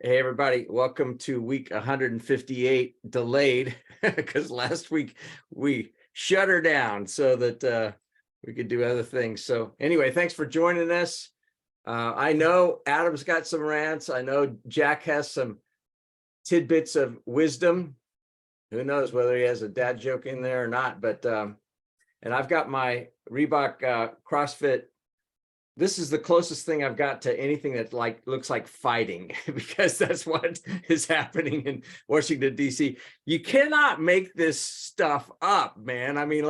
Hey everybody, welcome to week 158 delayed because last week we shut her down so that we could do other things. So anyway, thanks for joining us. I know Adam's got some rants. I know Jack has some tidbits of wisdom. Who knows whether he has a dad joke in there or not, but and I've got my Reebok CrossFit. This is the closest thing I've got to anything that looks like fighting because that's what is happening in Washington, D.C. You cannot make this stuff up, man. I mean,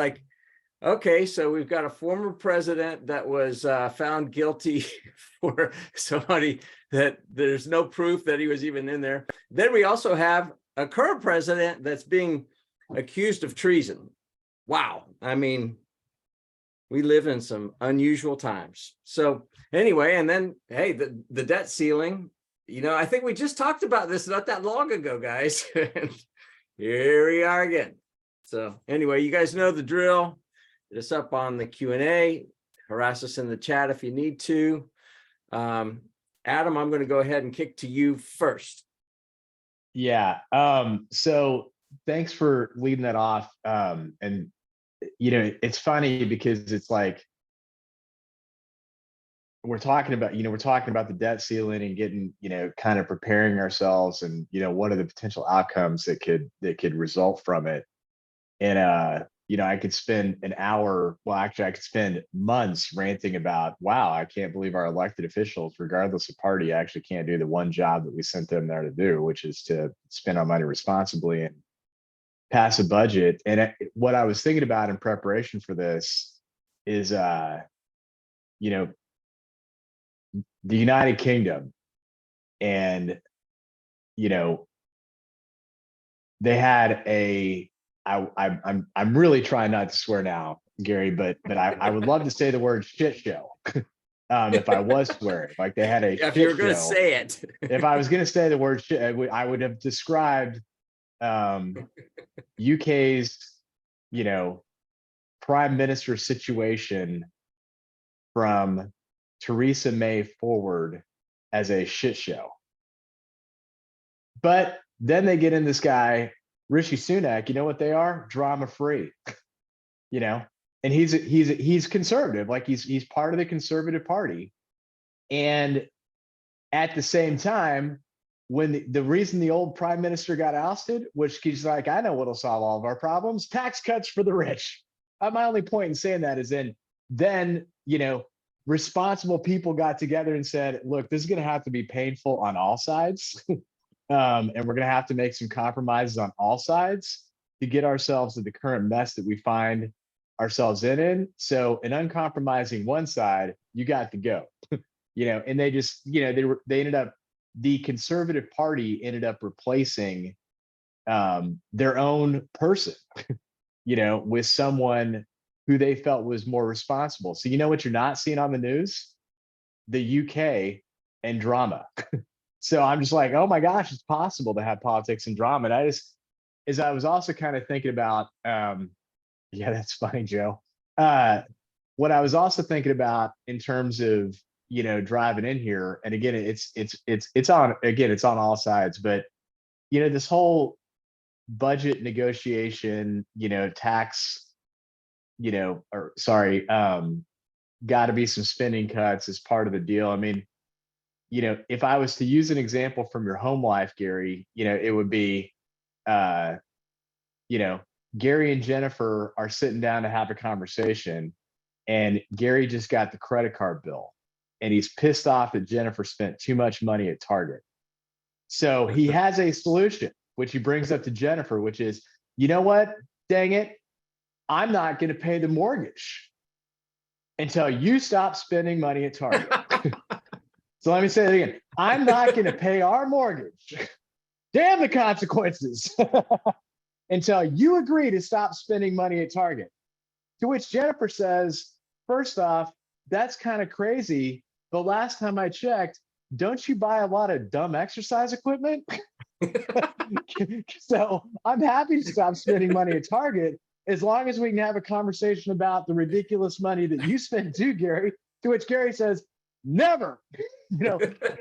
okay, so we've got a former president that was found guilty for somebody that there's no proof that he was even in there. Then we also have a current president that's being accused of treason. Wow. I mean, we live in some unusual times. So anyway, and then, hey, the debt ceiling, I think we just talked about this not that long ago, guys. Here we are again. So anyway, you guys know the drill. Hit us up on the Q&A, harass us in the chat if you need to. Adam, I'm going to go ahead and kick to you first. Yeah. So thanks for leading that off. And it's funny because it's like we're talking about the debt ceiling and getting, kind of preparing ourselves and, what are the potential outcomes that could result from it. And I could spend an hour, well, actually I could spend months ranting about, wow, I can't believe our elected officials, regardless of party, actually can't do the one job that we sent them there to do, which is to spend our money responsibly and pass a budget. And what I was thinking about in preparation for this is, the United Kingdom, and they had I'm really trying not to swear now, Gary, but I would love to say the word shit show. If I was swearing, like they had a if you're going to say it, if I was going to say the word shit, I would have described UK's, prime minister situation from Theresa May forward as a shit show. But then they get in this guy, Rishi Sunak, you know what they are? Drama free, and he's conservative, like he's part of the Conservative Party. And at the same time, when the reason the old prime minister got ousted, which he's like, I know what'll solve all of our problems, tax cuts for the rich. My only point in saying that is then, responsible people got together and said, look, this is going to have to be painful on all sides. And we're going to have to make some compromises on all sides to get ourselves to the current mess that we find ourselves in. So an uncompromising one side, you got to go, and they just, they ended up, the Conservative Party ended up replacing their own person, with someone who they felt was more responsible. So what you're not seeing on the news? The UK and drama. So I'm just like, oh my gosh, it's possible to have politics and drama. And I was also kind of thinking about, yeah, that's funny, Joe. What I was also thinking about in terms of, driving in here, and again, it's on all sides, but this whole budget negotiation, tax, got to be some spending cuts as part of the deal. I mean, if I was to use an example from your home life, Gary, it would be, Gary and Jennifer are sitting down to have a conversation, and Gary just got the credit card bill, and he's pissed off that Jennifer spent too much money at Target. So he has a solution, which he brings up to Jennifer, which is, you know what? Dang it. I'm not going to pay the mortgage until you stop spending money at Target. So let me say it again. I'm not going to pay our mortgage. Damn the consequences. Until you agree to stop spending money at Target. To which Jennifer says, first off, that's kind of crazy. But last time I checked, don't you buy a lot of dumb exercise equipment? So I'm happy to stop spending money at Target as long as we can have a conversation about the ridiculous money that you spend too, Gary. To which Gary says, Never.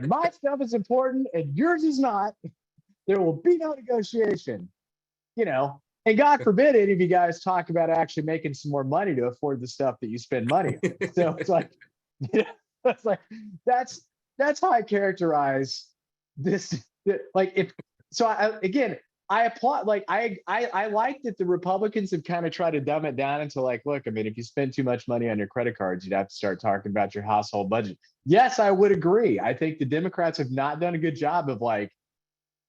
My stuff is important and yours is not. There will be no negotiation. And God forbid any of you guys talk about actually making some more money to afford the stuff that you spend money on. So it's like, it's like that's how I characterize this. Like if so, I applaud. Like I like that the Republicans have kind of tried to dumb it down into like, look, I mean, if you spend too much money on your credit cards, you'd have to start talking about your household budget. Yes, I would agree. I think the Democrats have not done a good job of like,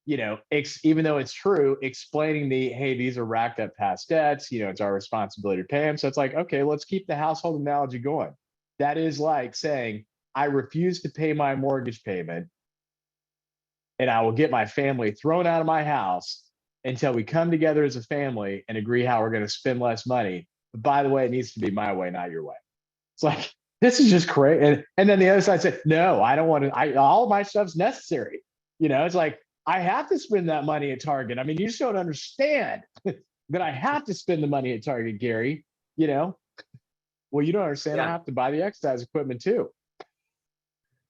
even though it's true, explaining hey, these are racked up past debts, it's our responsibility to pay them. So it's like, okay, let's keep the household analogy going. That is like saying, I refuse to pay my mortgage payment and I will get my family thrown out of my house until we come together as a family and agree how we're going to spend less money. But by the way, it needs to be my way, not your way. It's like, this is just crazy. And then the other side said, no, I don't want to, all of my stuff's necessary. It's like, I have to spend that money at Target. I mean, you just don't understand that I have to spend the money at Target, Gary. Well, you don't understand. I have to buy the exercise equipment too.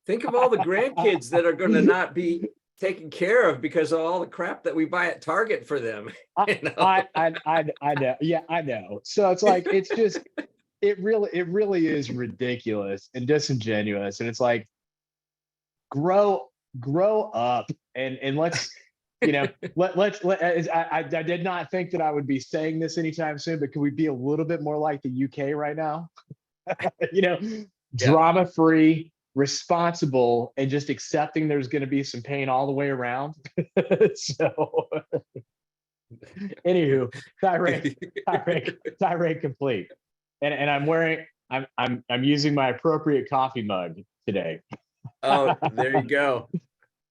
Think of all the grandkids that are going to not be taken care of because of all the crap that we buy at Target for them. I know. Yeah, I know. So it's like, it's just, it really is ridiculous and disingenuous. And it's like, grow up and let's I did not think that I would be saying this anytime soon, but can we be a little bit more like the UK right now? Drama free, responsible, and just accepting there's going to be some pain all the way around. So anywho, tirade complete. And I'm using my appropriate coffee mug today. Oh, there you go.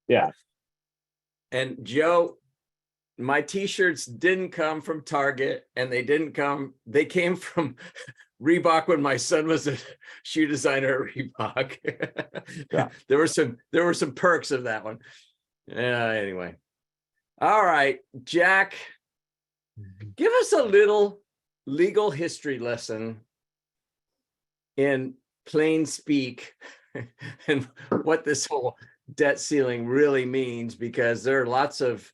Yeah. And Joe, my t-shirts didn't come from Target, and they came from Reebok when my son was a shoe designer at Reebok. Yeah. There were some perks of that one. Anyway. All right, Jack, give us a little legal history lesson in plain speak and what this whole debt ceiling really means, because there are lots of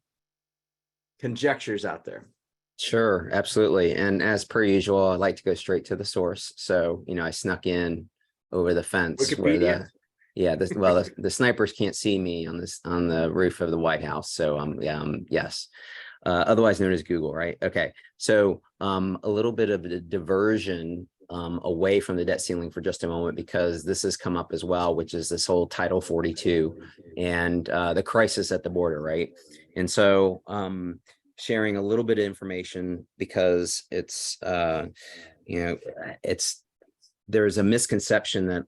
conjectures out there. Sure, absolutely. And as per usual, I like to go straight to the source. So, I snuck in over the fence Wikipedia? where the snipers can't see me on the roof of the White House. So yes. Otherwise known as Google, right? Okay. So a little bit of a diversion away from the debt ceiling for just a moment, because this has come up as well, which is this whole Title 42 and the crisis at the border, right? And so sharing a little bit of information, because it's there's a misconception that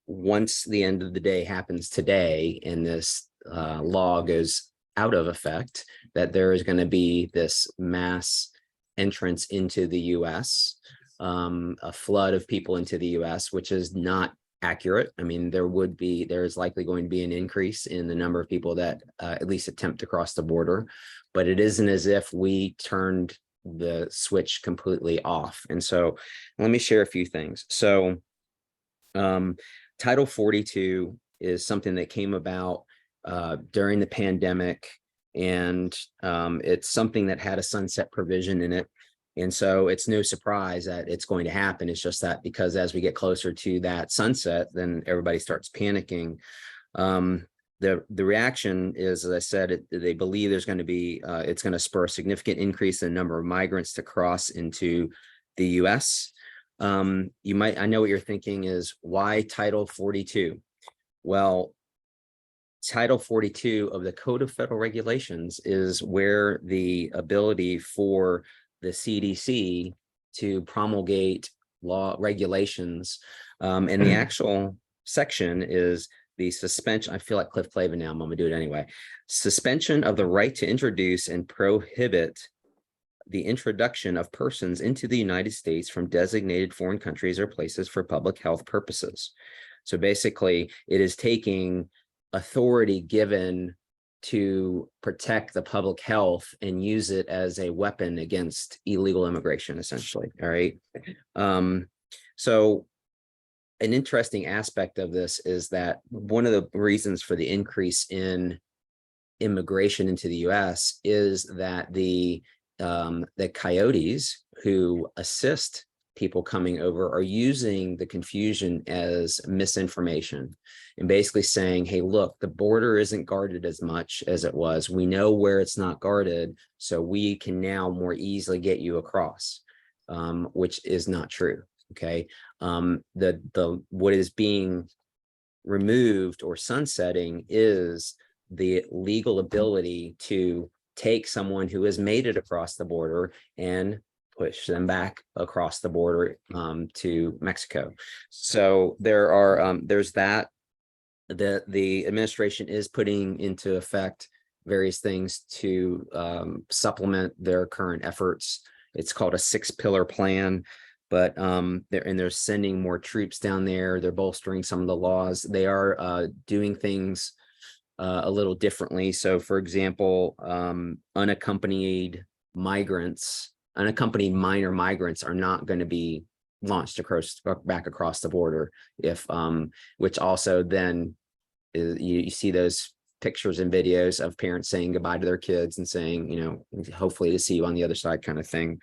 once the end of the day happens today and this law goes out of effect, that there is going to be this mass entrance into the U.S., a flood of people into the U.S., which is not accurate. I mean, there is likely going to be an increase in the number of people that at least attempt to cross the border, but it isn't as if we turned the switch completely off. And so let me share a few things. So Title 42 is something that came about during the pandemic, and it's something that had a sunset provision in it. And so it's no surprise that it's going to happen. It's just that because as we get closer to that sunset, then everybody starts panicking. The reaction is, as I said, they believe there's going to be, it's going to spur a significant increase in the number of migrants to cross into the U.S. I know what you're thinking is, why Title 42? Well, Title 42 of the Code of Federal Regulations is where the ability for the CDC to promulgate law regulations, and the actual section is the suspension. I feel like Cliff Clavin now, I'm going to do it anyway. Suspension of the right to introduce and prohibit the introduction of persons into the United States from designated foreign countries or places for public health purposes. So basically, it is taking authority given to protect the public health and use it as a weapon against illegal immigration, essentially. All right. So an interesting aspect of this is that one of the reasons for the increase in immigration into the US is that the coyotes who assist people coming over are using the confusion as misinformation and basically saying, hey, look, the border isn't guarded as much as it was. We know where it's not guarded, so we can now more easily get you across, which is not true. Okay. What is being removed or sunsetting is the legal ability to take someone who has made it across the border and push them back across the border to Mexico. So there's that. The administration is putting into effect various things to supplement their current efforts. It's called a 6-pillar plan, but they're sending more troops down there. They're bolstering some of the laws. They are doing things a little differently. So, for example, unaccompanied minor migrants are not going to be launched back across the border. Which also then you see those pictures and videos of parents saying goodbye to their kids and saying, hopefully to see you on the other side, kind of thing.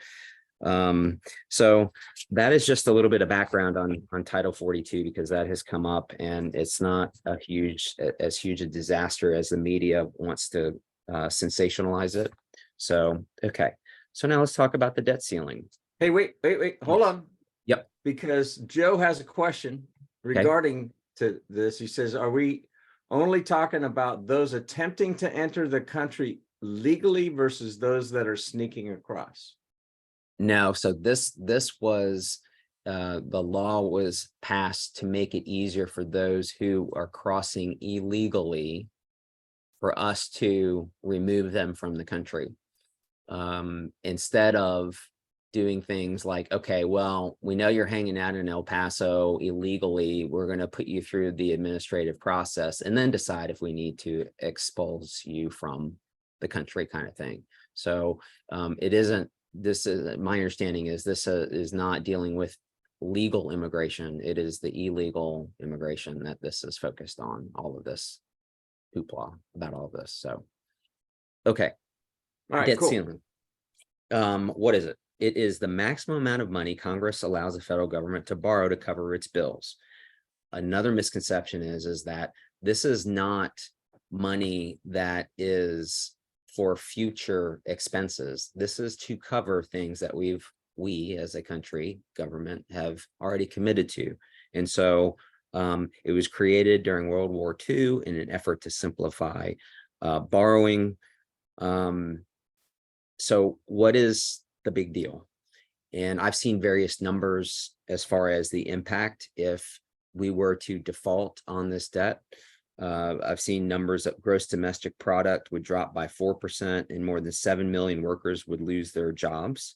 So that is just a little bit of background on Title 42, because that has come up, and it's not as huge a disaster as the media wants to sensationalize it. So, okay. So now let's talk about the debt ceiling. Hey, wait, hold on. Yep. Because Joe has a question regarding to this. He says, are we only talking about those attempting to enter the country legally versus those that are sneaking across? No, so this was the law was passed to make it easier for those who are crossing illegally for us to remove them from the country. Instead of doing things like, okay, well, we know you're hanging out in El Paso illegally, we're going to put you through the administrative process and then decide if we need to expulse you from the country, kind of thing. So it isn't. This is my understanding is this is not dealing with legal immigration. It is the illegal immigration that this is focused on, all of this hoopla about all of this. So, okay. All right, Debt cool. ceiling. What is it? It is the maximum amount of money Congress allows the federal government to borrow to cover its bills. Another misconception is that this is not money that is for future expenses. This is to cover things that we as a country, government, have already committed to. And so it was created during World War II in an effort to simplify borrowing. So what is the big deal? And I've seen various numbers as far as the impact if we were to default on this debt. I've seen numbers that gross domestic product would drop by 4% and more than 7 million workers would lose their jobs.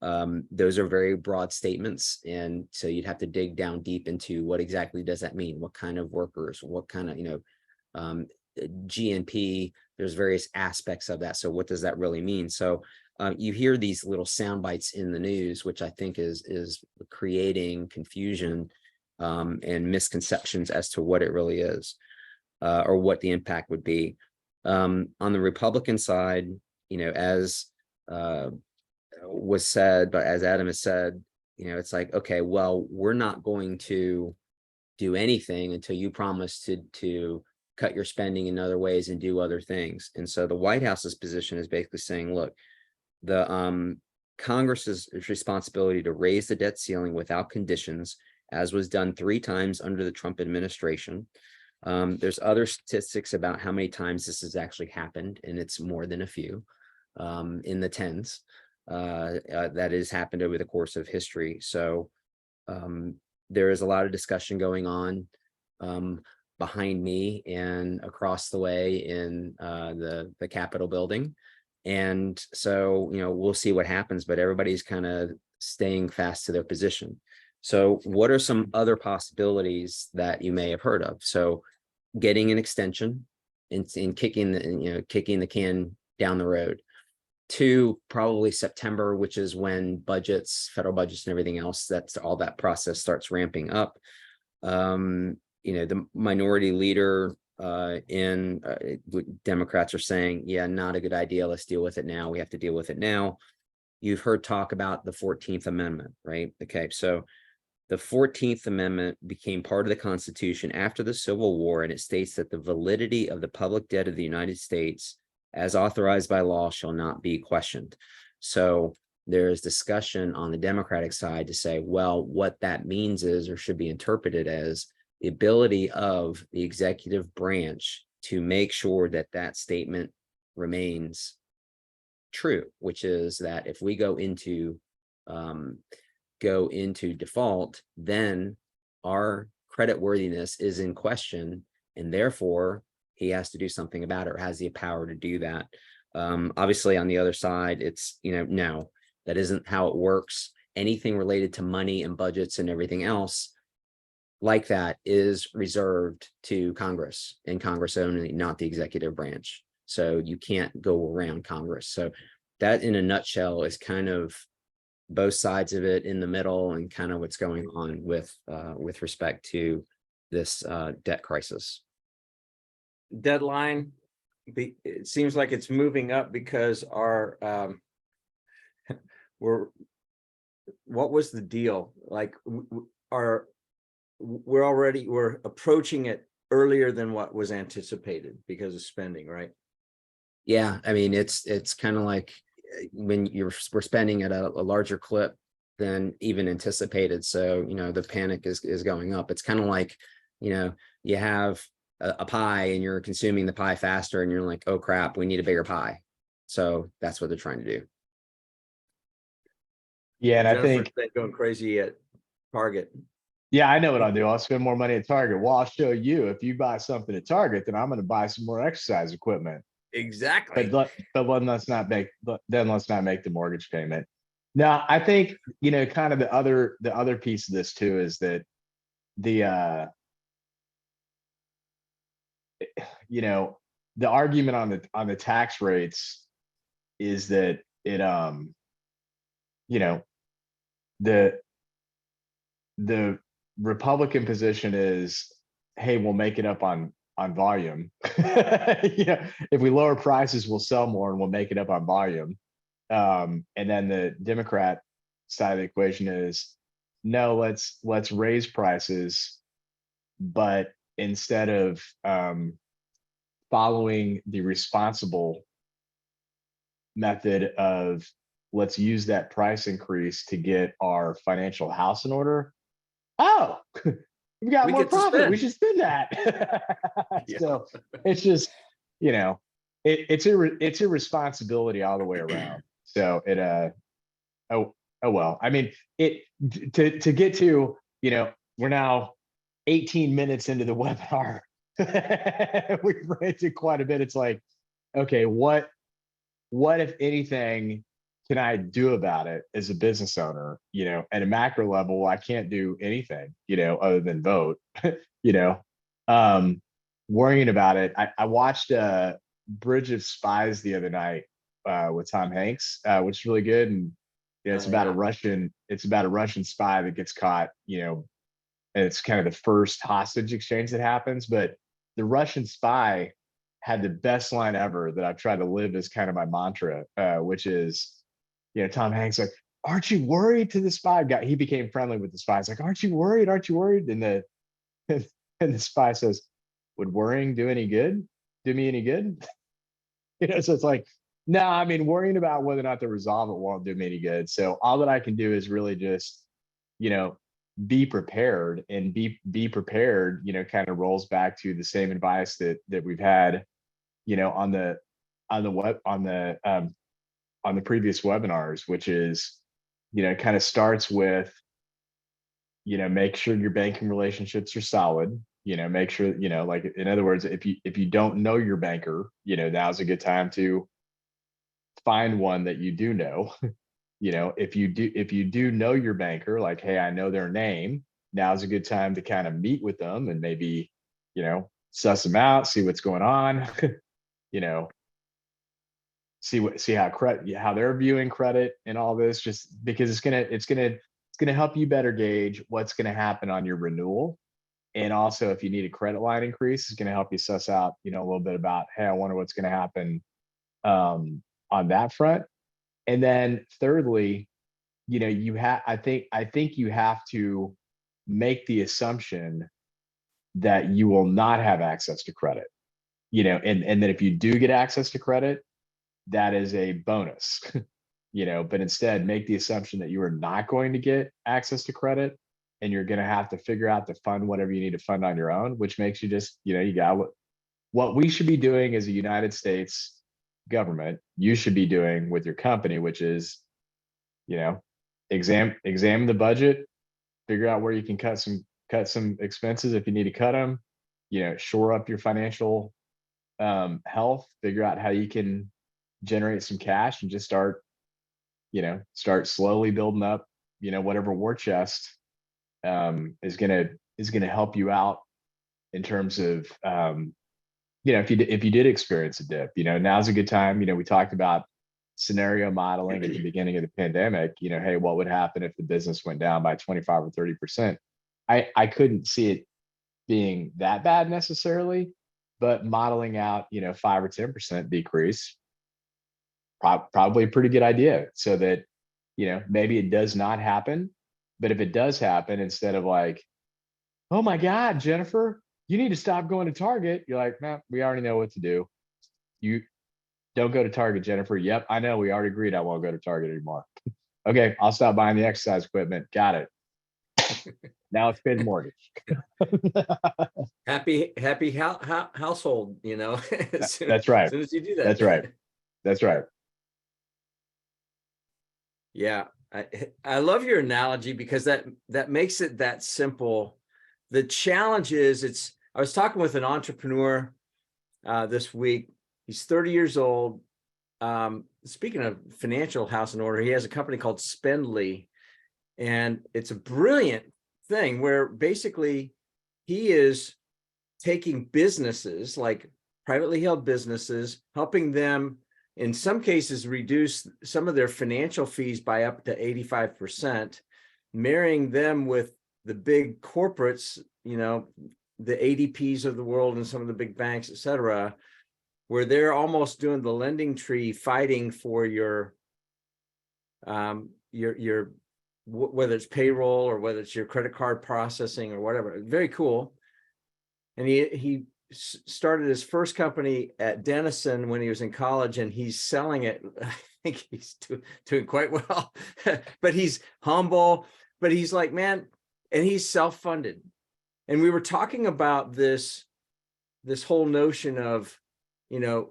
Those are very broad statements. And so you'd have to dig down deep into what exactly does that mean? What kind of workers, what kind of, GNP, there's various aspects of that. So what does that really mean? So you hear these little sound bites in the news, which I think is creating confusion and misconceptions as to what it really is. Or what the impact would be. On the Republican side, as was said, but as Adam has said, it's like, okay, well, we're not going to do anything until you promise to cut your spending in other ways and do other things. And so the White House's position is basically saying, look, the Congress's responsibility to raise the debt ceiling without conditions, as was done 3 times under the Trump administration. There's other statistics about how many times this has actually happened, and it's more than a few, in the tens, that has happened over the course of history. So there is a lot of discussion going on behind me and across the way in the Capitol building. And so, we'll see what happens, but everybody's kind of staying fast to their position. So what are some other possibilities that you may have heard of? So getting an extension and kicking the can down the road to probably September, which is when budgets, federal budgets and everything else, that's all that process starts ramping up. the minority leader Democrats are saying, yeah, not a good idea. Let's deal with it now. We have to deal with it now. You've heard talk about the 14th Amendment, right? Okay, so the 14th Amendment became part of the Constitution after the Civil War, and it states that the validity of the public debt of the United States, as authorized by law, shall not be questioned. So there's discussion on the Democratic side to say, well, what that means is, or should be interpreted as, the ability of the executive branch to make sure that that statement remains true, which is that if we go into default, then our credit worthiness is in question, and therefore he has to do something about it, or has the power to do that. Obviously, on the other side, it's, no, that isn't how it works. Anything related to money and budgets and everything else like that is reserved to Congress, and Congress only, not the executive branch. So you can't go around Congress. So that, in a nutshell, is kind of both sides of it in the middle, and kind of what's going on with respect to this debt crisis. Deadline, it seems like it's moving up because our what was the deal? Like, we're approaching it earlier than what was anticipated because of spending, right? Yeah, I mean, it's kind of like when we're spending at a larger clip than even anticipated. So, the panic is going up. It's kind of like, you have a pie and you're consuming the pie faster, and you're like, oh crap, we need a bigger pie. So that's what they're trying to do. Yeah, and Jennifer's I think been going crazy at Target. Yeah, I know what I'll do. I'll spend more money at Target. Well, I'll show you. If you buy something at Target, then I'm going to buy some more exercise equipment. Exactly. But let's not make the mortgage payment. Now, I think, kind of the other piece of this too is that the the argument on the tax rates is that it the Republican position is, hey, we'll make it up on volume. If we lower prices, we'll sell more and we'll make it up on volume. And then the Democrat side of the equation is, no, let's raise prices, but instead of following the responsible method of, let's use that price increase to get our financial house in order. Oh, we got more profit. We should spend that. Yeah. So it's just, it's a responsibility all the way around. So oh well. I mean, to get to, we're now 18 minutes into the webinar. We've ranted quite a bit. It's like, okay, what if anything can I do about it as a business owner? At a macro level, I can't do anything, other than vote. Worrying about it. I watched Bridge of Spies the other night with Tom Hanks, which is really good. And it's about a Russian spy that gets caught, and it's kind of the first hostage exchange that happens. But the Russian spy had the best line ever that I've tried to live as kind of my mantra, which is, Tom Hanks like, aren't you worried, to the spy guy? He became friendly with the spy. It's like, aren't you worried? Aren't you worried? And the spy says, would worrying do me any good? So it's like, no, I mean, worrying about whether or not to resolve it won't do me any good. So all that I can do is really just, be prepared, and be prepared, kind of rolls back to the same advice that we've had, on the previous webinars, which is, it kind of starts with, make sure your banking relationships are solid, make sure, like, in other words, if you don't know your banker, now's a good time to find one that you do know. If you do know your banker, like, hey, I know their name, now's a good time to kind of meet with them and maybe, suss them out, see what's going on, see how they're viewing credit and all this, just because it's gonna help you better gauge what's gonna happen on your renewal. And also, if you need a credit line increase, it's going to help you suss out, a little bit about, hey, I wonder what's going to happen on that front. And then thirdly, I think you have to make the assumption that you will not have access to credit, and that if you do get access to credit, that is a bonus, but instead make the assumption that you are not going to get access to credit, and you're going to have to figure out to fund whatever you need to fund on your own, which makes you just, you got what we should be doing as a United States government, you should be doing with your company, which is, examine the budget, figure out where you can cut some expenses if you need to cut them, shore up your financial health, figure out how you can generate some cash and just start slowly building up, whatever war chest is gonna help you out in terms of if you did experience a dip, now's a good time. We talked about scenario modeling at the beginning of the pandemic, hey, what would happen if the business went down by 25 or 30%? I couldn't see it being that bad necessarily, but modeling out, 5 or 10% decrease, probably a pretty good idea, so that, maybe it does not happen. But if it does happen, instead of like, oh my God, Jennifer, you need to stop going to Target, you're like, man, we already know what to do. You don't go to Target, Jennifer. Yep, I know. We already agreed I won't go to Target anymore. Okay, I'll stop buying the exercise equipment. Got it. Now let's pay the mortgage. Happy household, That's right. As soon as you do that. That's right. That's right. Yeah, I love your analogy, because that makes it that simple. The challenge is, I was talking with an entrepreneur this week. He's 30 years old. Speaking of financial house in order, he has a company called Spendly, and it's a brilliant thing where basically he is taking businesses, like privately held businesses, helping them in some cases reduce some of their financial fees by up to 85%, marrying them with the big corporates, the ADPs of the world and some of the big banks, et cetera, where they're almost doing the lending tree, fighting for your whether it's payroll or whether it's your credit card processing or whatever. Very cool. And he started his first company at Denison when he was in college, and he's selling it. I think he's doing quite well, but he's humble, but he's like, man, and he's self-funded. And we were talking about this whole notion of,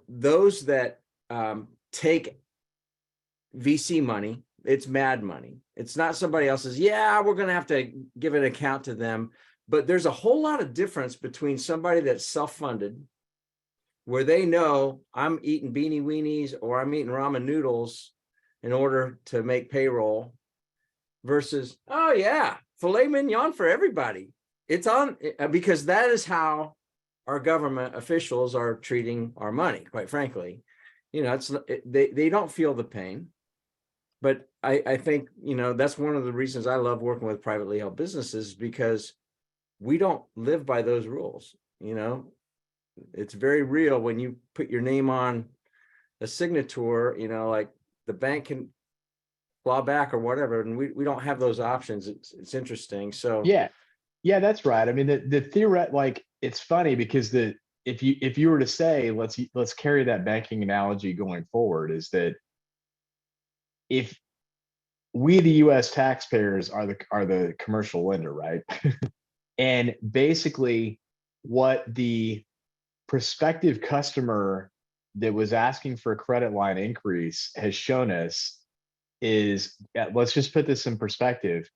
those that take VC money, it's mad money. It's not somebody else's. Yeah, we're going to have to give an account to them. But there's a whole lot of difference between somebody that's self-funded, where they know I'm eating beanie weenies or I'm eating ramen noodles in order to make payroll, versus, oh yeah, filet mignon for everybody. It's on, because that is how our government officials are treating our money, quite frankly. They don't feel the pain. But I think, that's one of the reasons I love working with privately held businesses, because we don't live by those rules. It's very real when you put your name on a signature, like the bank can claw back or whatever, and we don't have those options. It's interesting. So yeah, that's right. I mean, the theoret, like, it's funny because if you were to say, let's carry that banking analogy going forward, is that if we, the U.S. taxpayers, are the commercial lender, right? And basically what the prospective customer that was asking for a credit line increase has shown us is, let's just put this in perspective,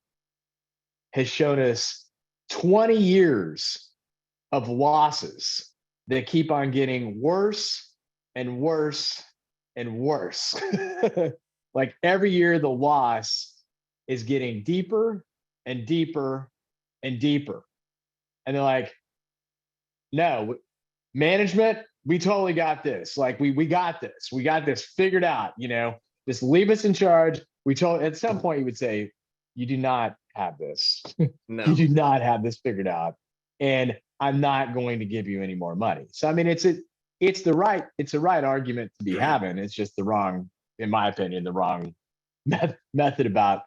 has shown us 20 years of losses that keep on getting worse and worse and worse. Like every year the loss is getting deeper and deeper and deeper. And they're like, no, management, we totally got this. Like we got this. We got this figured out, just leave us in charge. At some point you would say, you do not have this. No. You do not have this figured out. and I'm not going to give you any more money. So I mean, it's the right argument to be having. It's just the wrong, in my opinion, the wrong method about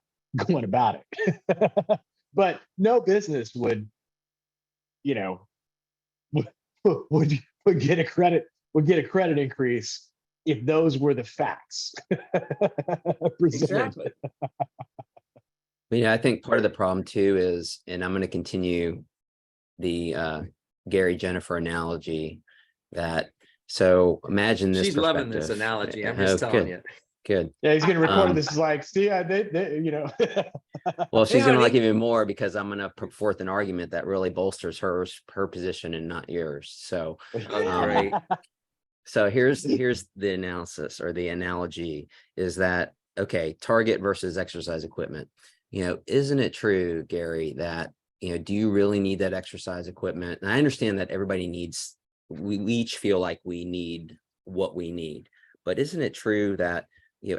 going about it. But no business would, you know, would get a credit increase if those were the facts presented. Exactly. I think part of the problem too is, and I'm going to continue the Gary Jennifer analogy, that so imagine this She's loving this perspective. analogy. I'm just telling you. Good. Yeah, he's gonna record this is like, see, they you know. Well, she's Yeah, gonna I like mean- even more, because I'm gonna put forth an argument that really bolsters her position and not yours. So Great. so here's the analysis, or the analogy, is that, okay, Target versus exercise equipment. Isn't it true, Gary, that, do you really need that exercise equipment? And I understand that everybody needs, we each feel like we need what we need, but isn't it true that,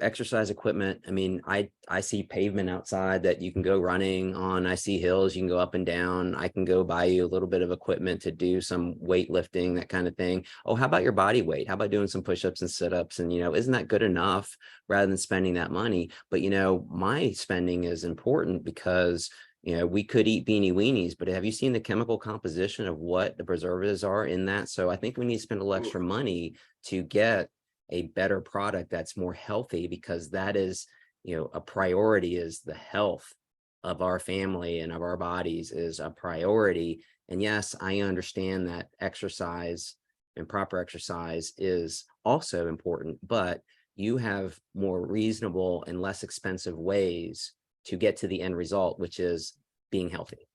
exercise equipment, I mean, I see pavement outside that you can go running on. I see hills you can go up and down. I can go buy you a little bit of equipment to do some weightlifting, that kind of thing. Oh, how about your body weight? How about doing some push-ups and sit-ups? And, isn't that good enough rather than spending that money? But, my spending is important because, we could eat beanie weenies, but have you seen the chemical composition of what the preservatives are in that? So I think we need to spend a little extra money to get a better product that's more healthy, because that is, a priority. Is the health of our family and of our bodies is a priority. And yes, I understand that exercise and proper exercise is also important, but you have more reasonable and less expensive ways to get to the end result, which is being healthy.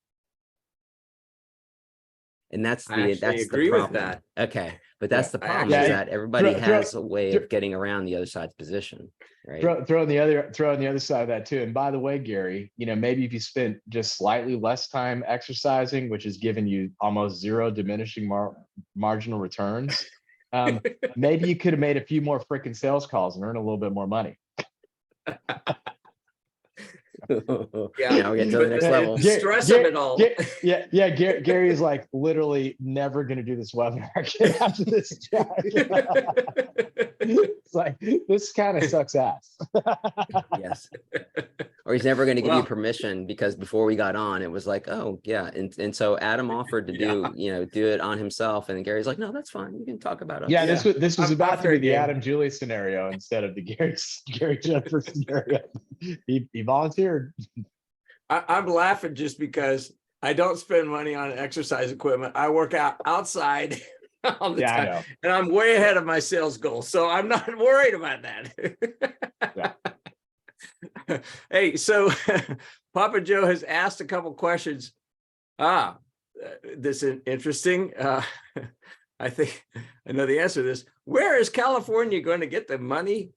And that's I actually agree the with problem. that. Okay, but that's the I problem, actually- is that everybody Throw- has a way of getting around the other side's position, right? Throw on the other side of that too. And by the way, Gary, maybe if you spent just slightly less time exercising, which has given you almost zero diminishing marginal returns, maybe you could have made a few more freaking sales calls and earned a little bit more money. Yeah, Now we're getting to the next level. The stress of it all. Gary is like literally never going to do this webinar again after this job. It's like, this kind of sucks ass. Yes. Or he's never going to give you Well- permission, because before we got on, it was like, oh yeah. And so Adam offered to do it on himself. And then Gary's like, no, that's fine. You can talk about us. Yeah, this was I'm about to fair be the game. Adam Julie scenario instead of the Gary Jennifer scenario. He volunteered. I'm laughing just because I don't spend money on exercise equipment. I work out outside all the Yeah, I time, know. and I'm way ahead of my sales goal, so I'm not worried about that. Hey, so Papa Joe has asked a couple questions. This is interesting. I think I know the answer to this. Where is California going to get the money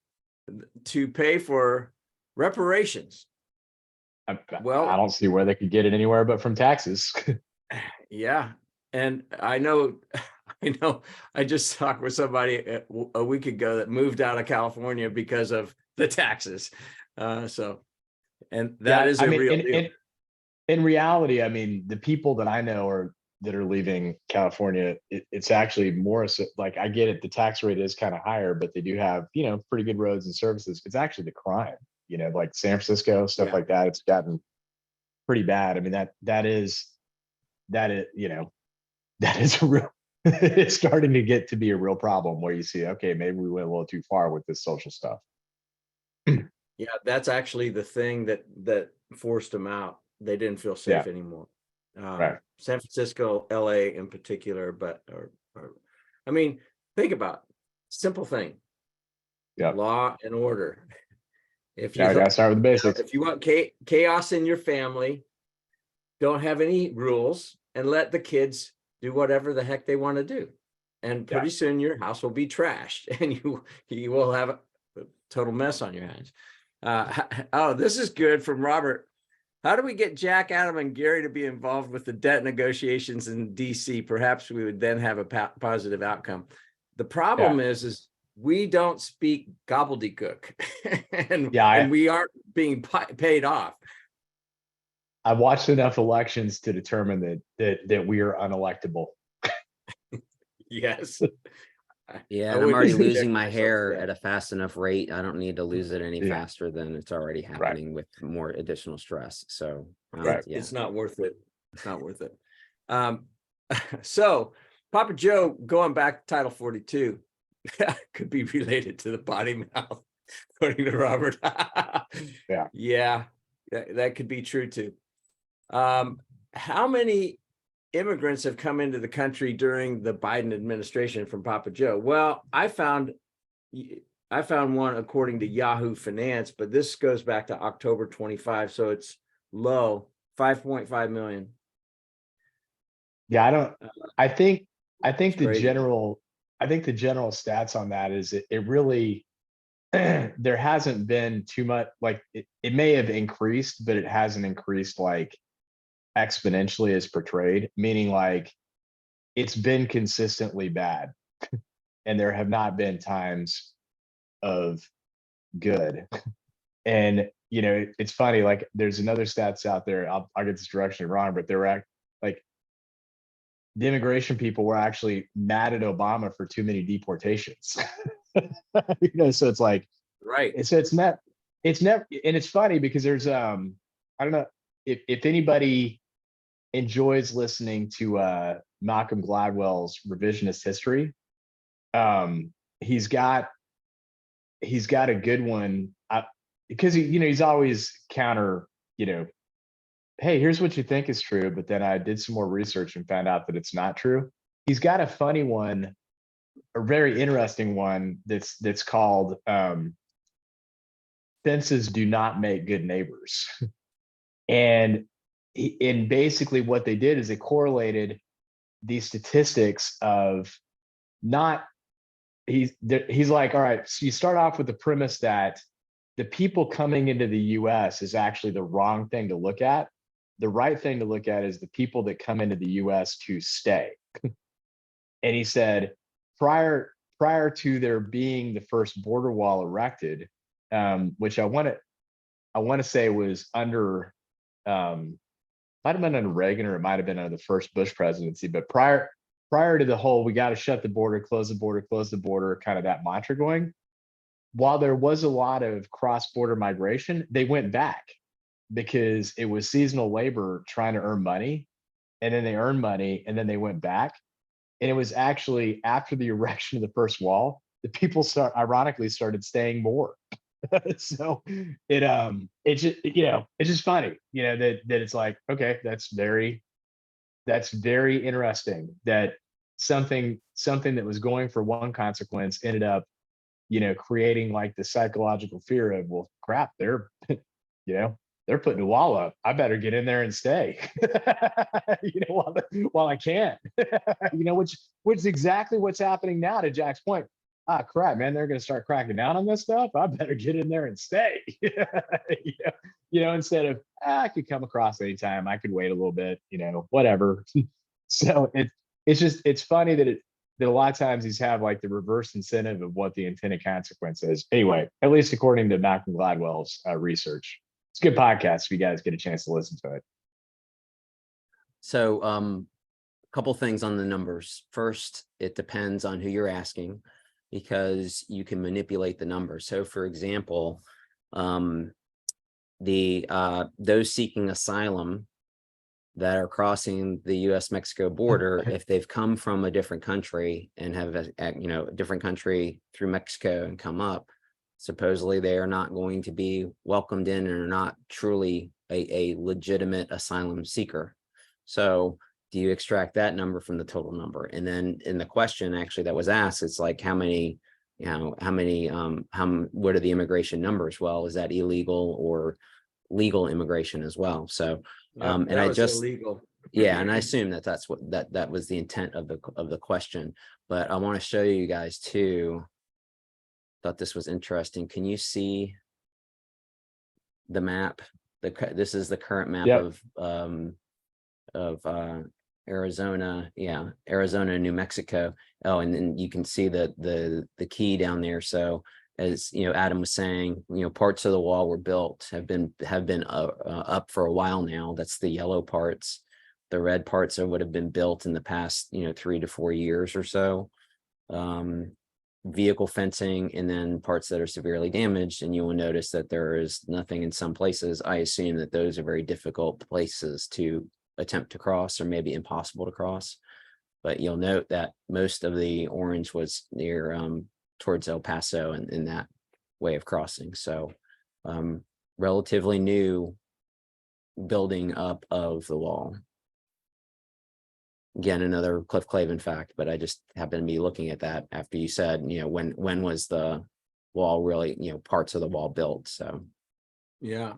to pay for reparations? Well, I don't see where they could get it anywhere but from taxes. yeah. And I know, I just talked with somebody a week ago that moved out of California because of the taxes. And that is a real deal. In reality, I mean, the people that I know that are leaving California, it's actually more so, like, I get it, the tax rate is kind of higher, but they do have, pretty good roads and services. It's actually the crime, like San Francisco, stuff like that. It's gotten pretty bad. I mean, that is a real, it's starting to get to be a real problem where you see, okay, maybe we went a little too far with this social stuff. Yeah, that's actually the thing that forced them out. They didn't feel safe anymore. Right. San Francisco, LA in particular, but I mean, think about it. Simple thing. Yeah. Law and order. If you gotta start with the basics. If you want chaos in your family, don't have any rules and let the kids do whatever the heck they want to do. And pretty soon your house will be trashed and you will have a total mess on your hands. Oh, this is good from Robert. How do we get Jack, Adam, and Gary to be involved with the debt negotiations in DC? Perhaps we would then have a positive outcome. The problem is we don't speak gobbledygook, and we aren't being paid off. I watched enough elections to determine that we are unelectable. Yes. Yeah, I and I'm wouldn't already subject losing my myself to hair that. at a fast enough rate. I don't need to lose it any Yeah. faster than it's already happening with more additional stress. So, Right. yeah. It's not worth it. It's not worth it. So Papa Joe, going back to Title 42, could be related to the potty mouth, according to Robert. Yeah. Yeah, that could be true too. How many immigrants have come into the country during the Biden administration from Papa Joe? Well, I found one according to Yahoo Finance, but this goes back to October 25, so it's low, 5.5 million. Yeah, I think It's the crazy. general stats on that is it really there hasn't been too much, like it may have increased, but it hasn't increased like exponentially as portrayed, meaning like it's been consistently bad and there have not been times of good. And it's funny, like there's another stats out there. I'll get this direction wrong, but they were like the immigration people were actually mad at Obama for too many deportations. So it's like Right. it's never, and it's funny because there's I don't know if anybody enjoys listening to Malcolm Gladwell's revisionist history. He's got a good one because he's always counter, hey, here's what you think is true, but then I did some more research and found out that it's not true. He's got a funny one, a very interesting one that's called fences do not make good neighbors. And basically what they did is they correlated the statistics of not he's like, all right, so you start off with the premise that the people coming into the US is actually the wrong thing to look at. The right thing to look at is the people that come into the US to stay. And he said, prior to there being the first border wall erected, which I want to say was under might have been under Reagan or it might have been under the first Bush presidency, but prior to the whole we got to shut the border, close the border, kind of that mantra going. While there was a lot of cross-border migration, they went back because it was seasonal labor trying to earn money, and then they earned money, and then they went back. And it was actually after the erection of the first wall, the people ironically started staying more. So it's just it's just funny, that it's like, okay, that's very interesting that something that was going for one consequence ended up creating like the psychological fear of, well, crap, they're they're putting a wall up, I better get in there and stay. While I can. Which is exactly what's happening now, to Jack's point. Ah, crap, man, they're going to start cracking down on this stuff, I better get in there and stay. Instead of I could come across anytime, I could wait a little bit, whatever. So it's funny that a lot of times these have like the reverse incentive of what the intended consequence is. Anyway, at least according to Malcolm Gladwell's research. It's a good podcast if you guys get a chance to listen to it. So, a couple things on the numbers. First, it depends on who you're asking, because you can manipulate the numbers. So, for example, those seeking asylum that are crossing the U.S.-Mexico border, if they've come from a different country and have a different country through Mexico and come up, supposedly they are not going to be welcomed in and are not truly a legitimate asylum seeker. So do you extract that number from the total number? And then in the question actually that was asked, it's like, what are the immigration numbers? Well, is that illegal or legal immigration as well? So and I just illegal. Yeah, and I assume that's what that was the intent of the question. But I want to show you guys too. Thought this was interesting. Can you see the map? This is the current map of Arizona. Yeah, Arizona and New Mexico. Oh, and then you can see the key down there. So as you know, Adam was saying, you know, parts of the wall were built, have been up for a while now. That's the yellow parts. The red parts would have been built in the past, you know, 3 to 4 years or so. Vehicle fencing, and then parts that are severely damaged. And you will notice that there is nothing in some places. I assume that those are very difficult places to attempt to cross, or maybe impossible to cross. But you'll note that most of the orange was near towards El Paso and in that way of crossing. So relatively new building up of the wall. Again, another Cliff Clavin fact, but I just happened to be looking at that after you said, you know, when was the wall really, you know, parts of the wall built? So Yeah.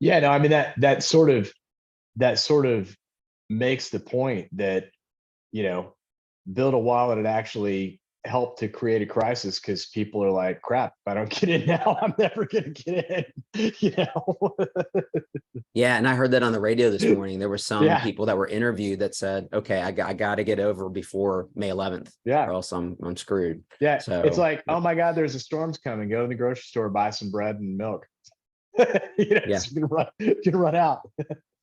Yeah, no, I mean that sort of makes the point that, you know, build a wall that actually helped to create a crisis, because people are like, crap, if I don't get in now, I'm never gonna get in. You know. yeah, and I heard that on the radio this morning. There were some Yeah. people that were interviewed that said, okay, I got to get over before May 11th, Yeah. or else I'm screwed. Yeah. So It's like, oh my God, there's a storm's coming. Go to the grocery store, buy some bread and milk. You know, Yeah. it's gonna run out.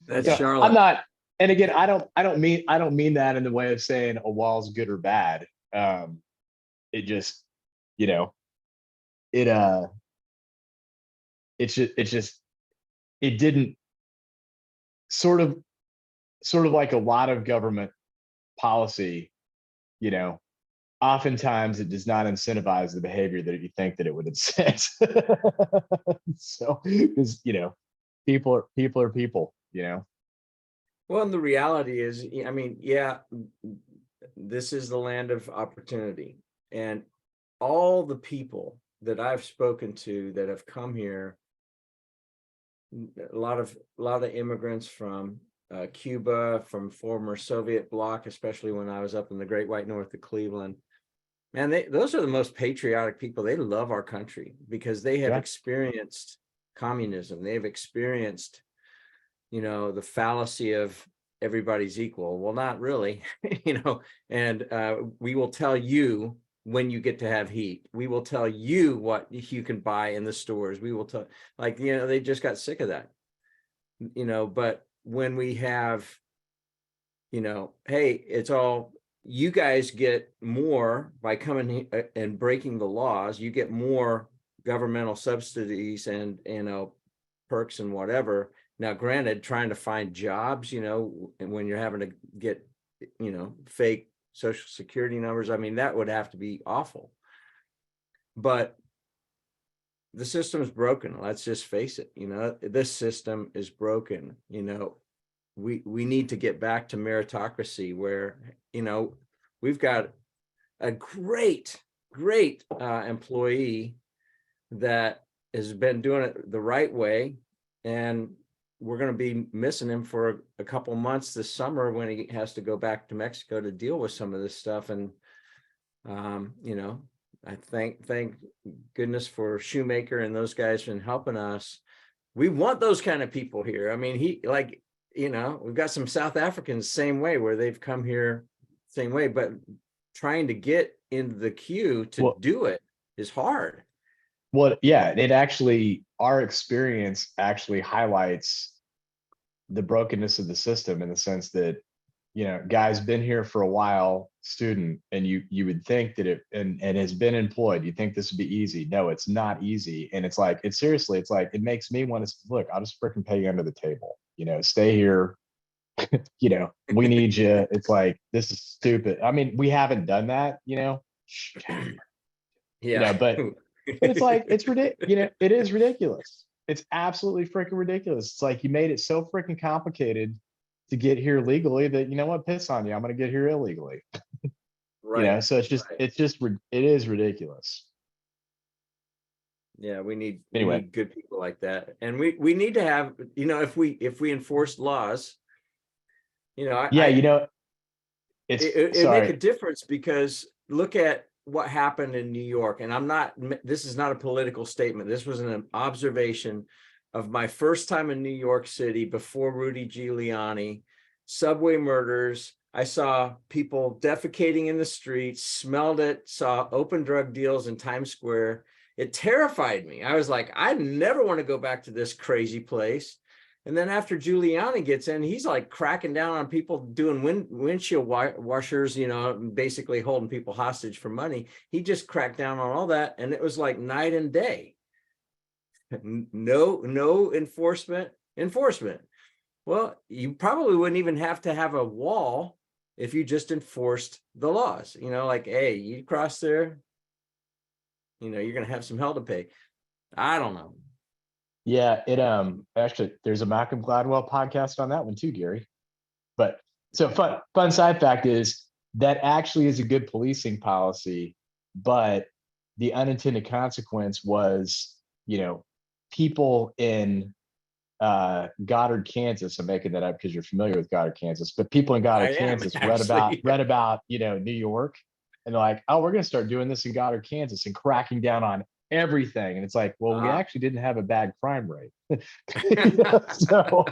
That's So Charlotte. I'm not, and again, I don't mean that in the way of saying a wall's good or bad. It just, you know, it it didn't sort of like a lot of government policy, you know, oftentimes it does not incentivize the behavior that you think that it would incent. So, because, you know, people are people, you know. Well, and the reality is, I mean, yeah, this is the land of opportunity, and all the people that I've spoken to that have come here, a lot of immigrants from Cuba, from former Soviet bloc, especially when I was up in the Great White North of Cleveland. Man, those are the most patriotic people. They love our country because they have experienced communism. They have experienced, you know, the fallacy of everybody's equal. Well, not really, you know, and we will tell you when you get to have heat. We will tell you what you can buy in the stores. We will tell, like, you know, they just got sick of that, you know. But when we have, you know, hey, it's all, you guys get more by coming and breaking the laws. You get more governmental subsidies and, you know, perks and whatever. Now, granted, trying to find jobs, you know, and when you're having to get, you know, fake social security numbers, I mean, that would have to be awful. But the system is broken. Let's just face it. You know, this system is broken. You know, we need to get back to meritocracy where, you know, we've got a great employee that has been doing it the right way, and we're going to be missing him for a couple months this summer when he has to go back to Mexico to deal with some of this stuff. And you know, I thank goodness for Shoemaker and those guys been helping us. We want those kind of people here. I mean, he, like, you know, we've got some South Africans same way, where they've come here same way, but trying to get into the queue to do it is hard. Well, yeah, it actually, our experience actually highlights the brokenness of the system, in the sense that, you know, guy's been here for a while, student, and you would think that and has been employed, you think this would be easy. No, it's not easy. And it's like, it's seriously, it's like, it makes me want to, look, I'll just freaking pay you under the table, you know, stay here. You know, we need you. It's like, this is stupid. I mean, we haven't done that, you know. Yeah. You know, but it's like, it's ridiculous. You know, it is ridiculous. It's absolutely freaking ridiculous. It's like, you made it so freaking complicated to get here legally that, you know what, piss on you, I'm going to get here illegally. Right. You know, so it is ridiculous. Yeah, we need Anyway. good people like that, and we need to have, you know, if we enforce laws, you know, you know, it make a difference, because look at what happened in New York. And this is not a political statement. This was an observation of my first time in New York City before Rudy Giuliani. Subway murders. I saw people defecating in the streets, smelled it, saw open drug deals in Times Square. It terrified me. I was like, I never want to go back to this crazy place. And then after Giuliani gets in, he's like cracking down on people doing windshield washers, basically holding people hostage for money. He just cracked down on all that. And it was like night and day. No enforcement. Well, you probably wouldn't even have to have a wall if you just enforced the laws, like, hey, you cross there, you're going to have some hell to pay. I don't know. Yeah, it actually there's a Malcolm Gladwell podcast on that one too, Gary. But so fun side fact is that actually is a good policing policy, but the unintended consequence was, people in Goddard, Kansas. I'm making that up because you're familiar with Goddard, Kansas, but people in Goddard, Kansas read about New York, and they're like, oh, we're going to start doing this in Goddard, Kansas, and cracking down on everything. And it's like, well, we actually didn't have a bad crime rate. So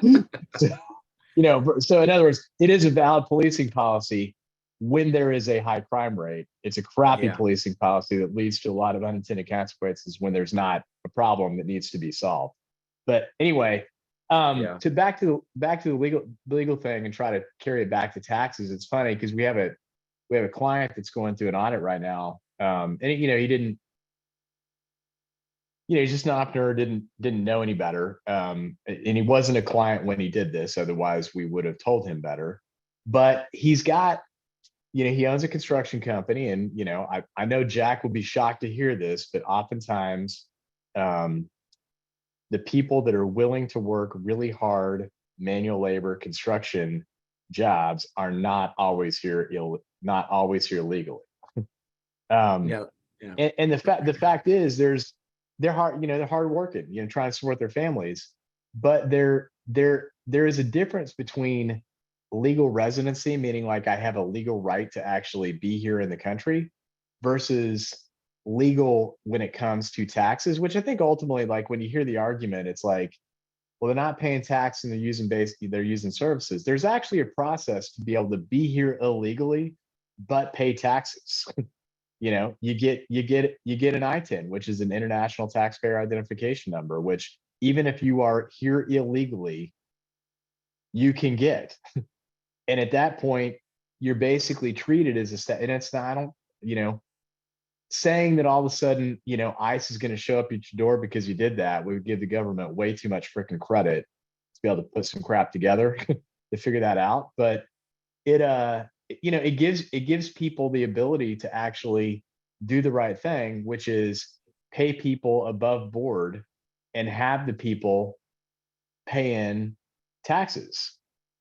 in other words, it is a valid policing policy when there is a high crime rate. It's a crappy policing policy that leads to a lot of unintended consequences when there's not a problem that needs to be solved. But anyway, to back to the legal thing and try to carry it back to taxes. It's funny because we have a client that's going through an audit right now. And he didn't, he's just an entrepreneur, didn't know any better. And he wasn't a client when he did this. Otherwise we would have told him better. But he's got, he owns a construction company, and, I know Jack will be shocked to hear this, but oftentimes, the people that are willing to work really hard manual labor construction jobs are not always here legally. And the fact is they're hard working, trying to support their families, but there is a difference between legal residency, meaning like I have a legal right to actually be here in the country, versus legal when it comes to taxes, which I think ultimately, like when you hear the argument, it's like, well, they're not paying tax and they're using services. There's actually a process to be able to be here illegally, but pay taxes. You get an I-10, which is an international taxpayer identification number, which even if you are here illegally, you can get. And at that point, you're basically treated as and it's not, I don't, saying that all of a sudden, ICE is going to show up at your door because you did that, we would give the government way too much freaking credit to be able to put some crap together to figure that out. But it gives people the ability to actually do the right thing, which is pay people above board and have the people pay in taxes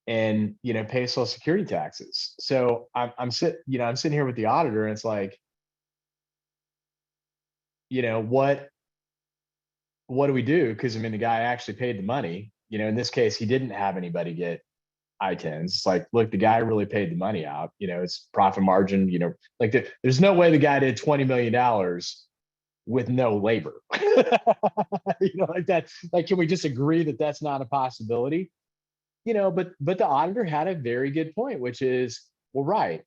and, pay Social Security taxes. So I'm sitting here with the auditor, and it's like, what do we do? Because the guy actually paid the money. In this case, he didn't have anybody get I-10s. It's like, look, the guy really paid the money out. It's profit margin. There's no way the guy did $20 million with no labor. Like that. Like, can we just agree that that's not a possibility? But the auditor had a very good point, which is, well, right.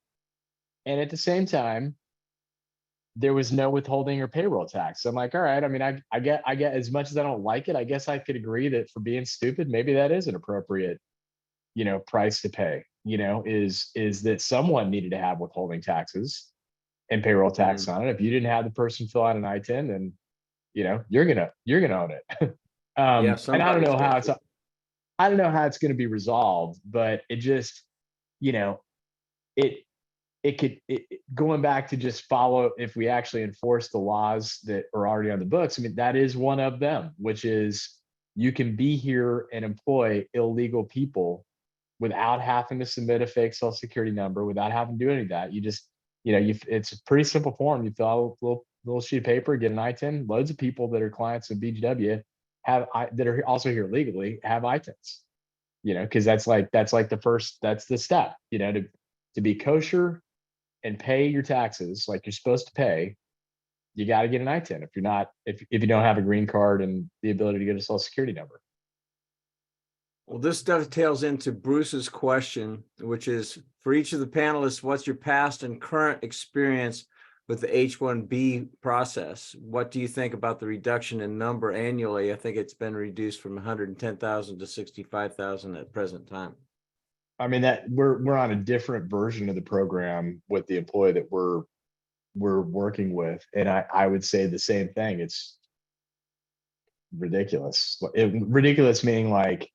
And at the same time, there was no withholding or payroll tax. So I'm like, all right. I get as much as I don't like it, I guess I could agree that for being stupid, maybe that is an appropriate, price to pay, is that someone needed to have withholding taxes and payroll tax on it. If you didn't have the person fill out an I-10, then, you're gonna own it. And I don't know how it's going to be resolved, but it just, going back to just follow, if we actually enforce the laws that are already on the books, that is one of them, which is you can be here and employ illegal people without having to submit a fake Social Security number, without having to do any of that. You just, it's a pretty simple form. You fill out a little sheet of paper, get an I-10. Loads of people that are clients of BGW that are also here legally have I-10s, because that's the step, to be kosher and pay your taxes like you're supposed to pay. You got to get an I-10 if you don't have a green card and the ability to get a Social Security number. Well, this dovetails into Bruce's question, which is for each of the panelists, what's your past and current experience with the H-1B process? What do you think about the reduction in number annually? I think it's been reduced from 110,000 to 65,000 at present time. I mean, that we're on a different version of the program with the employee that we're working with. And I would say the same thing. It's ridiculous. Ridiculous meaning like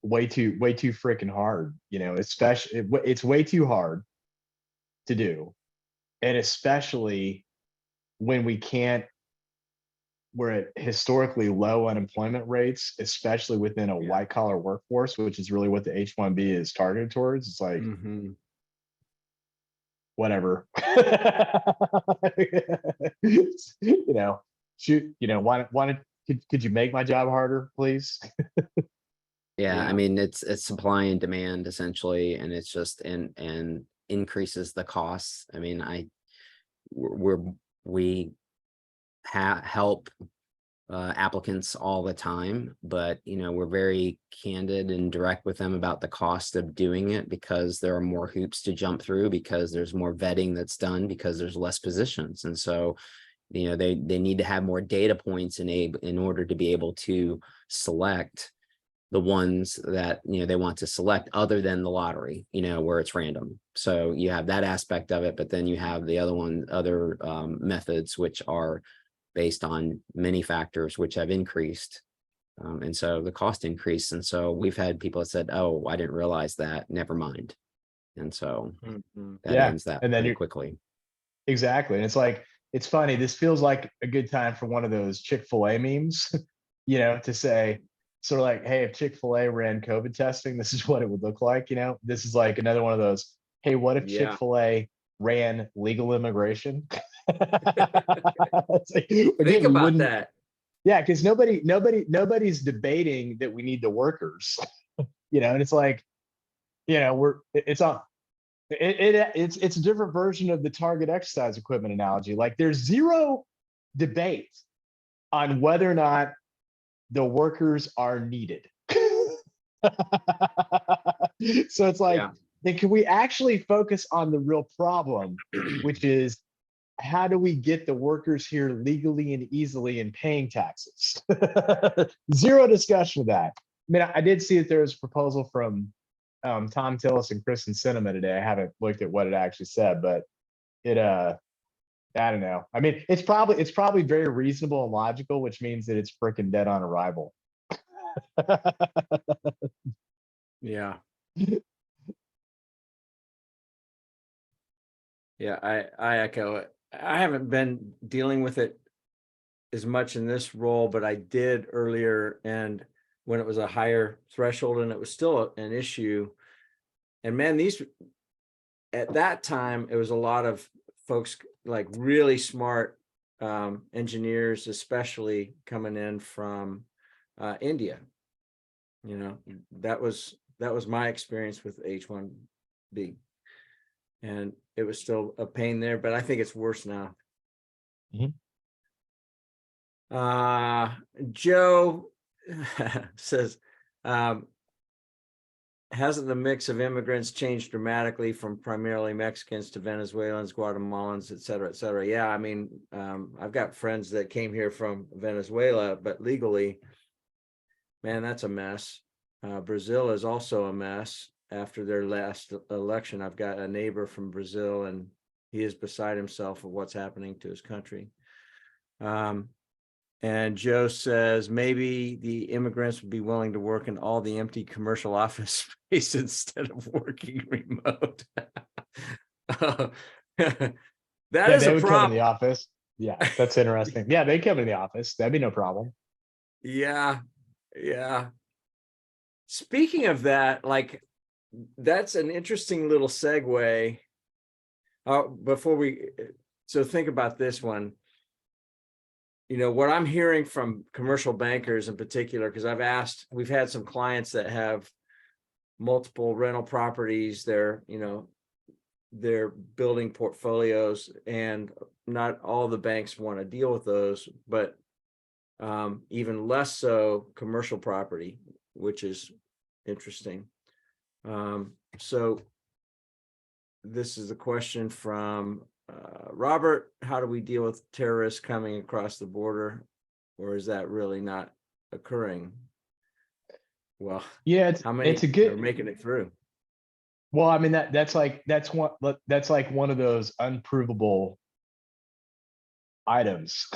way too freaking hard, you know, especially it's way too hard to do. And especially when we're at historically low unemployment rates, especially within a white collar workforce, which is really what the H-1B is targeted towards. It's like, whatever, you know, shoot, you know, could you make my job harder, please? Yeah, I mean, it's supply and demand essentially, and it's just and increases the costs. I mean, we help applicants all the time, but you know, we're very candid and direct with them about the cost of doing it, because there are more hoops to jump through, because there's more vetting that's done, because there's less positions. And so, you know, they need to have more data points in order to be able to select the ones that, you know, they want to select, other than the lottery, you know, where it's random. So you have that aspect of it, but then you have the other methods, which are based on many factors, which have increased. And so the cost increased. And so we've had people that said, oh, I didn't realize that, never mind. And so that ends that and then pretty quickly. Exactly. And it's like, it's funny, this feels like a good time for one of those Chick-fil-A memes, you know, to say, sort of like, hey, if Chick-fil-A ran COVID testing, this is what it would look like. You know, this is like another one of those, hey, what if Chick-fil-A ran legal immigration? Like, think about that. Yeah, because nobody's debating that we need the workers, you know, and it's like, you know, it's a different version of the target exercise equipment analogy. Like, there's zero debate on whether or not the workers are needed. So it's like, then can we actually focus on the real problem, which is, how do we get the workers here legally and easily and paying taxes? Zero discussion of that. I mean, I did see that there was a proposal from Tom Tillis and Kristen Sinema today. I haven't looked at what it actually said, but it I don't know. I mean, it's probably very reasonable and logical, which means that it's freaking dead on arrival. Yeah. Yeah, I echo it. I haven't been dealing with it as much in this role, but I did earlier, and when it was a higher threshold, and it was still an issue. And man, at that time, it was a lot of folks, like really smart engineers, especially coming in from India. You know, that was my experience with H-1B, and it was still a pain there, but I think it's worse now. Joe says, hasn't the mix of immigrants changed dramatically from primarily Mexicans to Venezuelans, Guatemalans, et cetera, et cetera? Yeah, I mean, I've got friends that came here from Venezuela, but legally, man, that's a mess. Brazil is also a mess after their last election. I've got a neighbor from Brazil, and he is beside himself of what's happening to his country. And Joe says maybe the immigrants would be willing to work in all the empty commercial office space instead of working remote. That is a problem. Come in the office. Yeah, that's interesting. Yeah, they come in the office. That'd be no problem. Yeah. Speaking of that, like, that's an interesting little segue. So think about this one. You know, what I'm hearing from commercial bankers in particular, because we've had some clients that have multiple rental properties, they're building portfolios, and not all the banks want to deal with those, but even less so commercial property, which is interesting. So this is a question from Robert. How do we deal with terrorists coming across the border? Or is that really not occurring? Well, Yeah, how many it's a are good. making it through? Well, I mean that's like one of those unprovable items,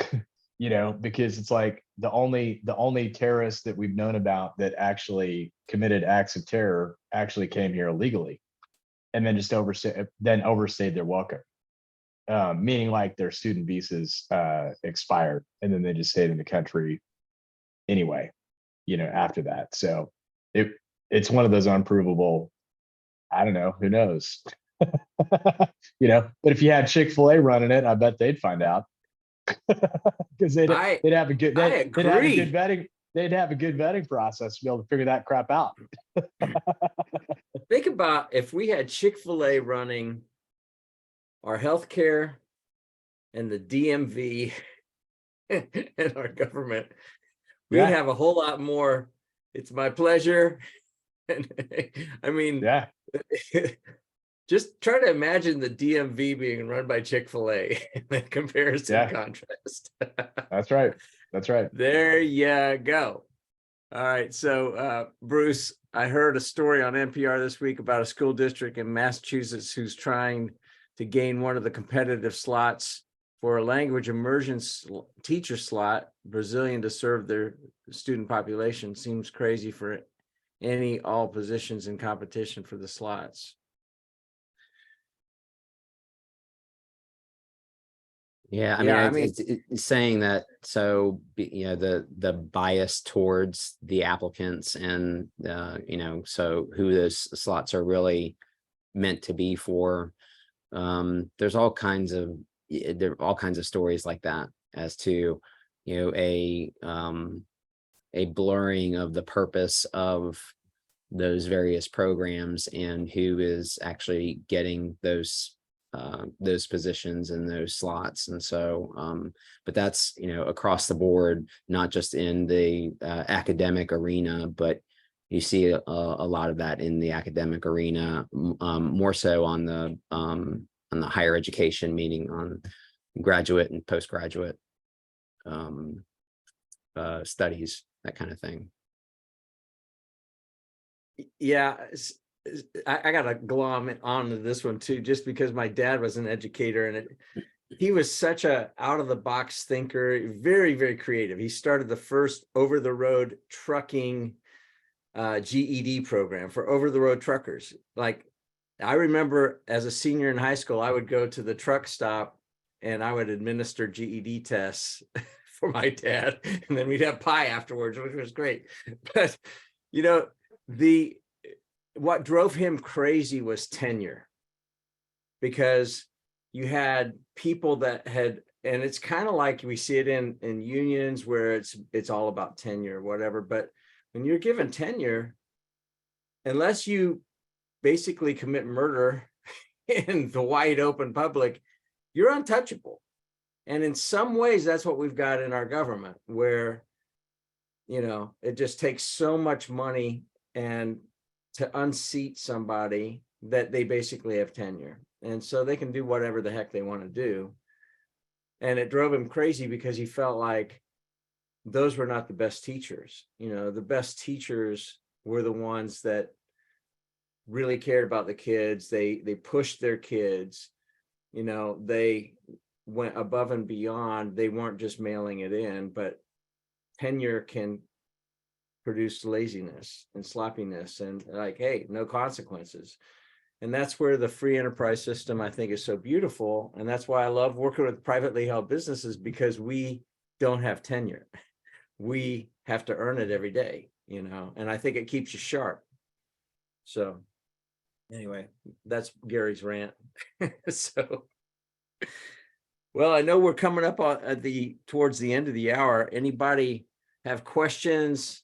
because it's like the only terrorists that we've known about that actually committed acts of terror actually came here illegally, and then just overstayed their welcome, meaning like their student visas expired, and then they just stayed in the country anyway, after that. So it's one of those unprovable. I don't know. Who knows? But if you had Chick-fil-A running it, I bet they'd find out. Because they'd have a good I they'd have a agree. good vetting process to be able to figure that crap out. Think about if we had Chick-fil-A running our healthcare and the DMV and our government, we'd Yeah. have a whole lot more. It's my pleasure. And I mean, Yeah. just try to imagine the DMV being run by Chick-fil-A in that comparison Yeah. contrast. That's right. That's right. There you go. All right. So, Bruce, I heard a story on NPR this week about a school district in Massachusetts who's trying to gain one of the competitive slots for a language immersion teacher slot, Brazilian, to serve their student population. Seems crazy for all positions in competition for the slots. Yeah, I mean, it's saying that, so, the bias towards the applicants and, so who those slots are really meant to be for. There's all kinds of stories like that as to, a blurring of the purpose of those various programs and who is actually getting those positions and those slots. And so, but that's, across the board, not just in the academic arena, but you see a lot of that in the academic arena, more so on the higher education, meaning on graduate and postgraduate studies, that kind of thing. Yeah, I got to glom onto this one too, just because my dad was an educator, and he was such a out of the box thinker, very, very creative. He started the first over the road trucking GED program for over the road truckers. Like, I remember as a senior in high school, I would go to the truck stop and I would administer GED tests for my dad, and then we'd have pie afterwards, which was great. But what drove him crazy was tenure, because you had people that had, and it's kind of like we see it in unions where it's all about tenure, whatever. But when you're given tenure, unless you basically commit murder in the wide open public, you're untouchable. And in some ways, that's what we've got in our government, where, it just takes so much money and to unseat somebody that they basically have tenure. And so they can do whatever the heck they want to do. And it drove him crazy because he felt like those were not the best teachers. The best teachers were the ones that really cared about the kids. They pushed their kids, they went above and beyond. They weren't just mailing it in, but tenure can produce laziness and sloppiness and like, hey, no consequences. And that's where the free enterprise system, I think, is so beautiful. And that's why I love working with privately held businesses, because we don't have tenure. We have to earn it every day, and I think it keeps you sharp. So anyway, that's Gary's rant. So, well, I know we're coming up towards the end of the hour. Anybody have questions?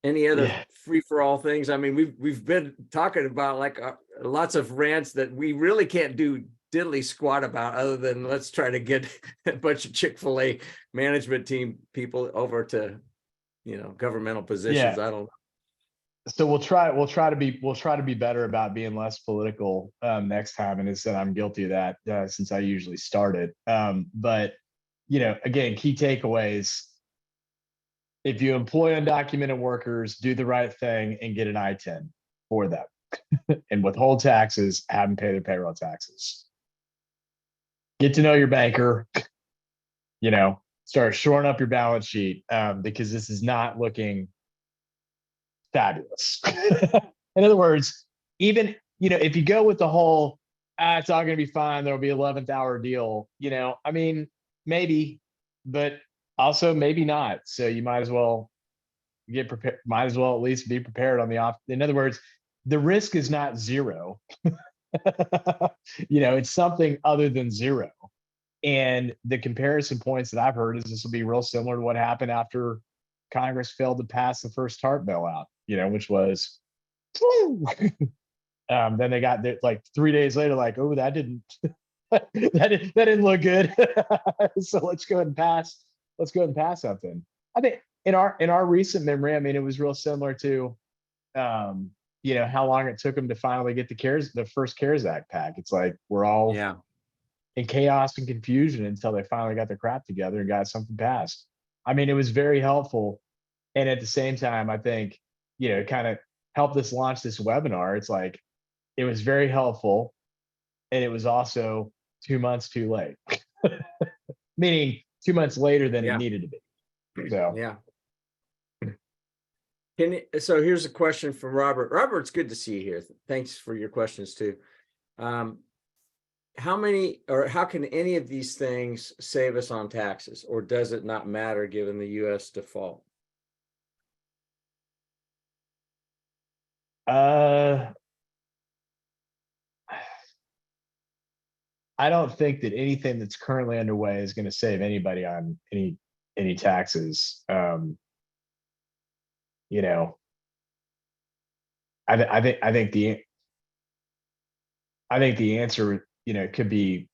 Any other free for all things? I mean, we've been talking about like lots of rants that we really can't do diddly squat about, other than let's try to get a bunch of Chick-fil-A management team people over to, governmental positions. Yeah. I don't know. So we'll try to be better about being less political next time. And instead, I'm guilty of that since I usually start it. But again, key takeaways: if you employ undocumented workers, do the right thing and get an I-10 for them, and withhold taxes, have them pay their payroll taxes. Get to know your banker. Start shoring up your balance sheet because this is not looking fabulous. In other words, even if you go with the whole it's all going to be fine, there'll be 11th hour deal, I mean, maybe, but also maybe not. So you might as well get prepared, might as well at least be prepared on the off. In other words, the risk is not zero. It's something other than zero. And the comparison points that I've heard is this will be real similar to what happened after Congress failed to pass the first TARP bailout, which was, then they got there like 3 days later, like, oh, that didn't, that didn't look good. So let's go ahead and pass something. I think in our recent memory, I mean, it was real similar to, how long it took them to finally get the first CARES Act pack. It's like, we're all in chaos and confusion until they finally got their crap together and got something passed. I mean, it was very helpful. And at the same time, I think, it kind of helped us launch this webinar. It's like, it was very helpful. And it was also 2 months too late, meaning 2 months later than it needed to be. So, yeah. So here's a question from Robert. Robert, it's good to see you here. Thanks for your questions too. How can any of these things save us on taxes, or does it not matter given the U.S. default? I don't think that anything that's currently underway is going to save anybody on any taxes. I think the answer, could be,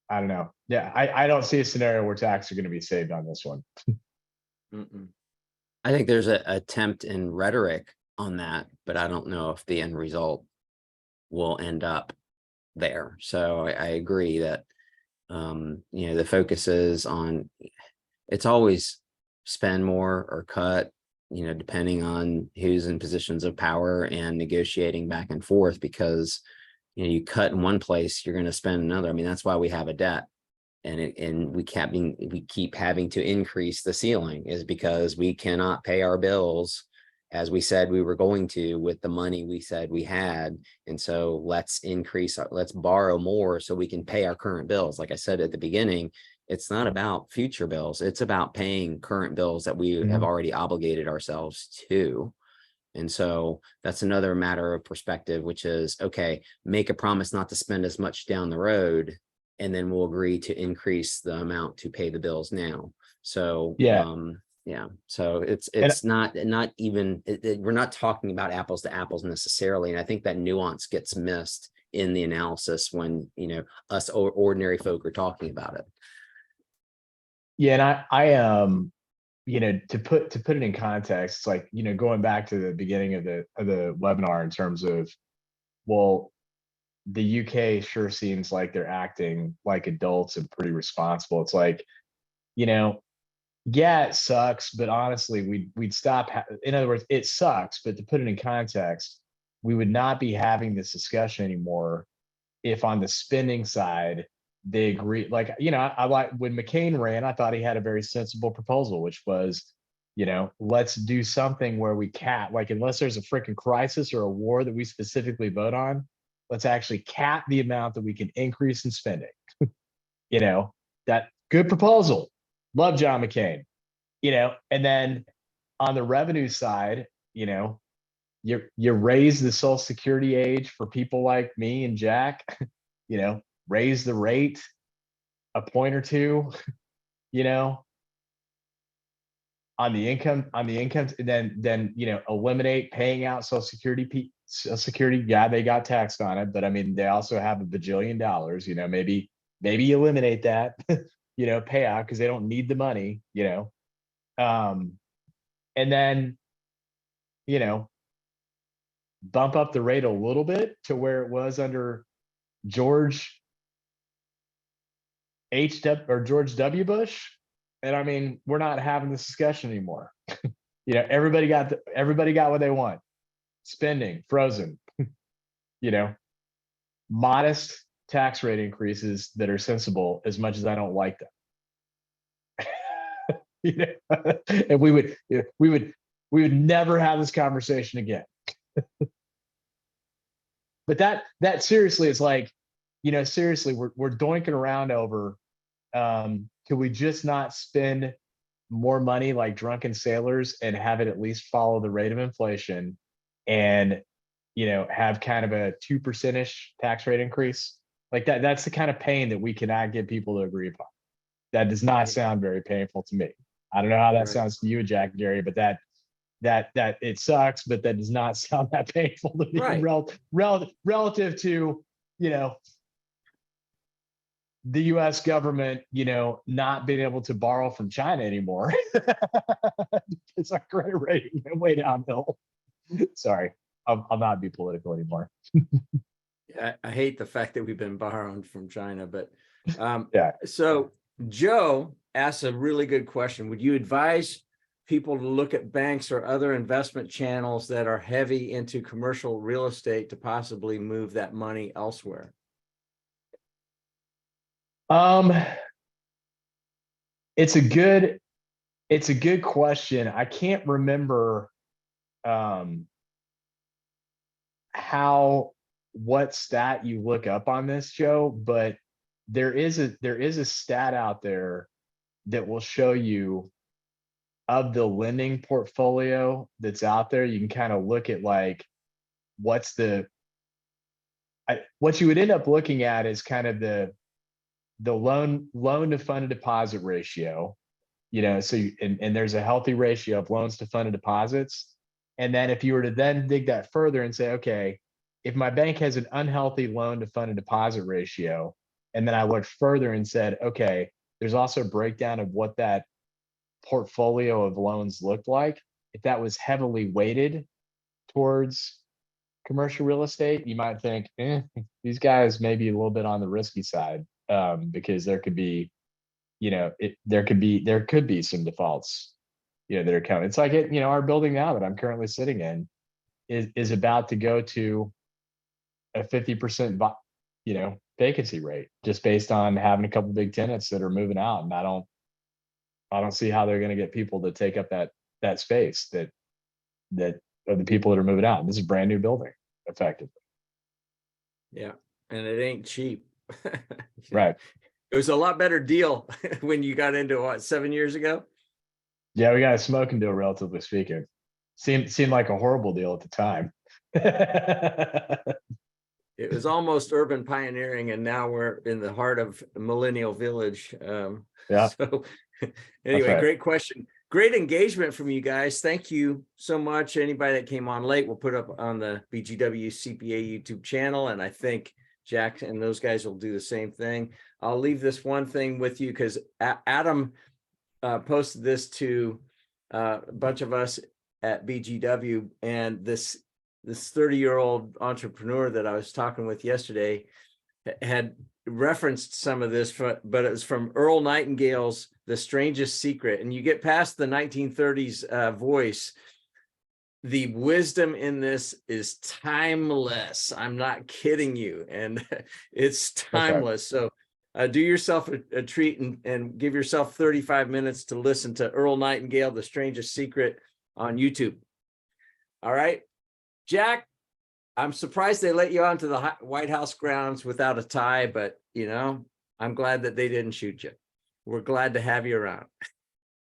I don't know. Yeah, I don't see a scenario where taxes are going to be saved on this one. I think there's an attempt in rhetoric on that, but I don't know if the end result will end up there. So I agree that, the focus is on, it's always spend more or cut, depending on who's in positions of power and negotiating back and forth, because, you cut in one place, you're going to spend another. I mean, that's why we have a debt. And we keep having to increase the ceiling, is because we cannot pay our bills as we said we were going to with the money we said we had. And so let's borrow more so we can pay our current bills. Like I said at the beginning, it's not about future bills. It's about paying current bills that we have already obligated ourselves to. And so that's another matter of perspective, which is, okay, make a promise not to spend as much down the road, and then we'll agree to increase the amount to pay the bills now. So, so it's not even, we're not talking about apples to apples necessarily. And I think that nuance gets missed in the analysis when, us ordinary folk are talking about it. Yeah. And I to put it in context, it's like, going back to the beginning of the webinar in terms of, well, the UK sure seems like they're acting like adults and pretty responsible. It's like, yeah, it sucks, but honestly, we'd stop. In other words, it sucks, but to put it in context, we would not be having this discussion anymore if on the spending side, they agree. Like, I like when McCain ran, I thought he had a very sensible proposal, which was, let's do something where we cap, like, unless there's a freaking crisis or a war that we specifically vote on, let's actually cap the amount that we can increase in spending. That good proposal. Love John McCain. And then on the revenue side, you raise the Social Security age for people like me and Jack, raise the rate a point or two, on the income, and then eliminate paying out Social Security. Yeah, they got taxed on it, but I mean, they also have a bajillion dollars. Maybe eliminate that, payout, because they don't need the money. And then, bump up the rate a little bit to where it was under George George W. Bush. And I mean, we're not having this discussion anymore. Everybody got what they want. Spending frozen, modest tax rate increases that are sensible, as much as I don't like them. And we would never have this conversation again. But that seriously is like, seriously, we're doinking around over, could we just not spend more money like drunken sailors and have it at least follow the rate of inflation, and have kind of a 2%-ish tax rate increase like that? That's the kind of pain that we cannot get people to agree upon. That does not sound very painful to me. I don't know how that sounds to you, Jack, Gary, but that it sucks, but that does not sound that painful to me. Relative to the U.S. government, not being able to borrow from China anymore. It's our credit rating went way downhill. Sorry, I'll not be political anymore. I hate the fact that we've been borrowing from China, but Yeah. So Joe asked a really good question. Would you advise people to look at banks or other investment channels that are heavy into commercial real estate to possibly move that money elsewhere? It's a good question. I can't remember what stat you look up on this, Joe, but there is a stat out there that will show you, of the lending portfolio that's out there, you can kind of look at like what you would end up looking at is kind of the loan to funded deposit ratio, and there's a healthy ratio of loans to funded deposits. And then if you were to then dig that further and say, okay, if my bank has an unhealthy loan to funded deposit ratio, and then I looked further and said, okay, there's also a breakdown of what that portfolio of loans looked like. If that was heavily weighted towards commercial real estate, you might think, these guys may be a little bit on the risky side, because there could be some defaults, that are coming. It's like our building now that I'm currently sitting in is about to go to a 50% vacancy rate, just based on having a couple big tenants that are moving out, and I don't see how they're going to get people to take up that space that are the people that are moving out. This is a brand new building, effectively. Yeah, and it ain't cheap. Right. It was a lot better deal when you got into what, 7 years ago? Yeah, we got a smoking deal, relatively speaking. Seemed like a horrible deal at the time. It was almost urban pioneering, and now we're in the heart of Millennial Village. Yeah. So anyway, right. Great question. Great engagement from you guys. Thank you so much. Anybody that came on late, we'll put up on the BGW CPA YouTube channel, and I think Jack and those guys will do the same thing. I'll leave this one thing with you because Adam posted this to a bunch of us at BGW, and this 30-year-old entrepreneur that I was talking with yesterday had referenced some of this, but it was from Earl Nightingale's The Strangest Secret. And you get past the 1930s voice, the wisdom in this is timeless. I'm not kidding you. And it's timeless. So do yourself a treat and give yourself 35 minutes to listen to Earl Nightingale, The Strangest Secret on YouTube. All right. Jack, I'm surprised they let you onto the White House grounds without a tie, but I'm glad that they didn't shoot you. We're glad to have you around.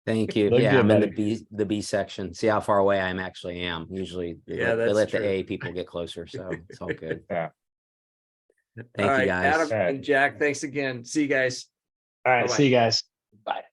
Thank you. Look Yeah, good, I'm in buddy. the B section. See how far away I actually am. Usually they let true. the A people get closer, so it's all good. Yeah. Thank you, guys. Adam and Jack, thanks again. See you guys. All right. Bye-bye. See you guys. Bye.